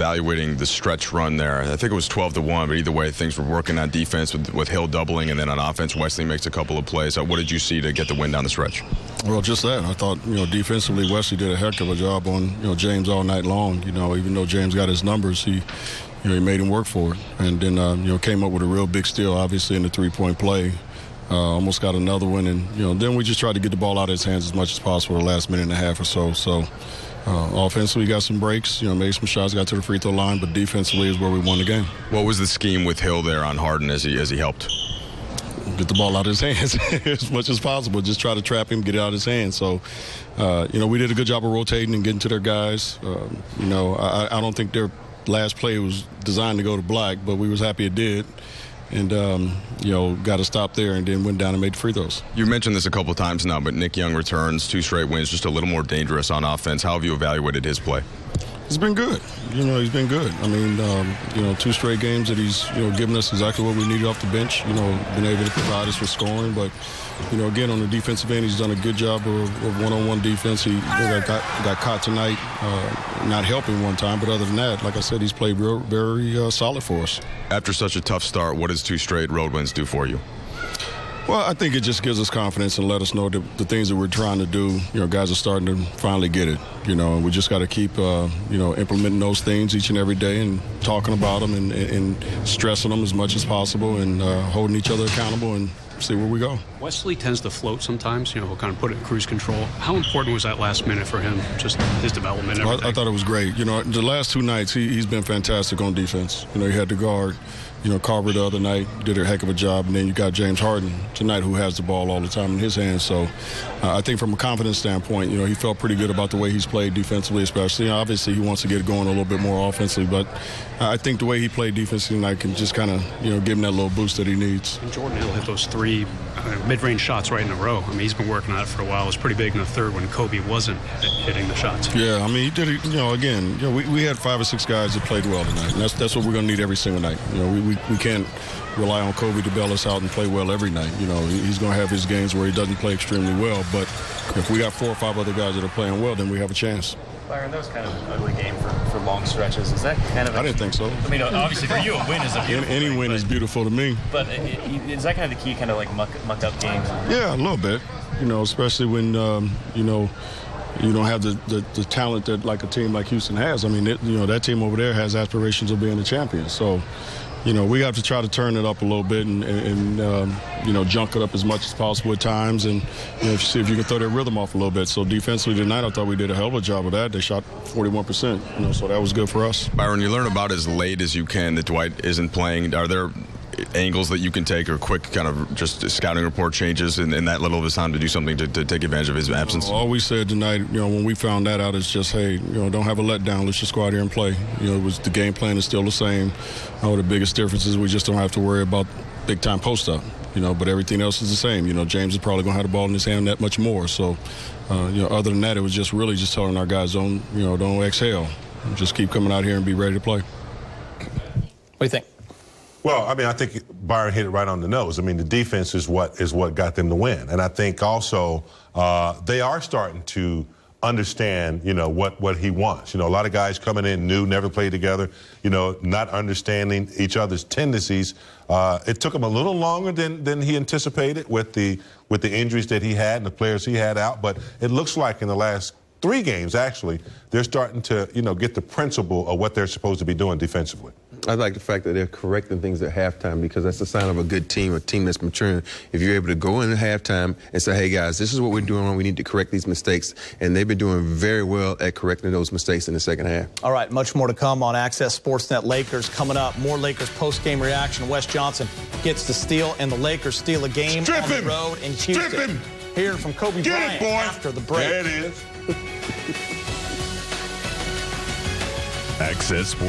evaluating the stretch run there? I think it was 12-1, but either way, things were working on defense with Hill doubling, and then on offense, Wesley makes a couple of plays. What did you see to get the win down the stretch? Well, just that. I thought, defensively, Wesley did a heck of a job on, James all night long. Even though James got his numbers, he made him work for it. And then, came up with a real big steal, obviously, in the three-point play. Almost got another one. And, then we just tried to get the ball out of his hands as much as possible the last minute and a half or so. So, offensively, got some breaks, made some shots, got to the free throw line, but defensively is where we won the game. What was the scheme with Hill there on Harden as he helped? Get the ball out of his hands as much as possible. Just try to trap him, get it out of his hands. So, we did a good job of rotating and getting to their guys. I don't think their last play was designed to go to black, but we was happy it did. And, got to stop there and then went down and made the free throws. You mentioned this a couple of times now, but Nick Young returns, 2 straight wins, just a little more dangerous on offense. How have you evaluated his play? He's been good. He's been good. I mean, 2 straight games that he's, given us exactly what we needed off the bench, been able to provide us with scoring. But, again, on the defensive end, he's done a good job of one-on-one defense. He got caught tonight, not helping one time. But other than that, like I said, he's played very solid for us. After such a tough start, what does 2 straight road wins do for you? Well, I think it just gives us confidence and let us know that the things that we're trying to do, guys are starting to finally get it, and we just got to keep, implementing those things each and every day and talking about them and stressing them as much as possible and holding each other accountable and see where we go. Wesley tends to float sometimes, he'll kind of put it in cruise control. How important was that last minute for him, just his development and everything? I thought it was great. The last 2 nights, he's been fantastic on defense. He had to guard. Carver the other night did a heck of a job, and then you got James Harden tonight who has the ball all the time in his hands. So I think from a confidence standpoint, he felt pretty good about the way he's played defensively especially. Obviously, he wants to get going a little bit more offensively, but I think the way he played defensively tonight can just kind of, give him that little boost that he needs. And Jordan Hill hit those 3 mid-range shots right in a row. I mean, he's been working on it for a while. It was pretty big in the third when Kobe wasn't hitting the shots. Yeah, I mean, he did it, again, we had 5 or 6 guys that played well tonight, and that's what we're going to need every single night. We can't rely on Kobe to bail us out and play well every night. He's going to have his games where he doesn't play extremely well, but if we got 4 or 5 other guys that are playing well, then we have a chance. Byron, that was kind of an ugly game for long stretches. Is that kind of I didn't think so. I mean, obviously for you, a win is a beautiful Any thing, win is beautiful to me. But is that kind of the key, kind of like muck up games? Yeah, a little bit. Especially when, you don't have the talent that like a team like Houston has. I mean, that team over there has aspirations of being a champion. So, we have to try to turn it up a little bit and junk it up as much as possible at times and see if you can throw their rhythm off a little bit. So defensively tonight, I thought we did a hell of a job of that. They shot 41%, so that was good for us. Byron, you learn about as late as you can that Dwight isn't playing. Are there angles that you can take or quick kind of just scouting report changes in that little of his time to do something to take advantage of his absence? All we said tonight, when we found that out is just, hey, don't have a letdown. Let's just go out here and play. The game plan is still the same. The biggest difference is we just don't have to worry about big-time post-up, but everything else is the same. James is probably going to have the ball in his hand that much more. So, other than that, it was just really just telling our guys, don't exhale. Just keep coming out here and be ready to play. What do you think? Well, I mean, I think Byron hit it right on the nose. I mean, the defense is what got them the win. And I think also they are starting to understand, what he wants. A lot of guys coming in new, never played together, not understanding each other's tendencies. It took him a little longer than he anticipated with the injuries that he had and the players he had out. But it looks like in the last 3 games, actually, they're starting to, get the principle of what they're supposed to be doing defensively. I like the fact that they're correcting things at halftime because that's a sign of a good team, a team that's maturing. If you're able to go in at halftime and say, hey, guys, this is what we're doing wrong. We need to correct these mistakes. And they've been doing very well at correcting those mistakes in the second half. All right, much more to come on Access Sportsnet Lakers. Coming up, more Lakers post-game reaction. Wes Johnson gets the steal, and the Lakers steal a game on the road in Houston. Strip him! Hearing from Kobe Bryant after the break. There it is. Access Sports.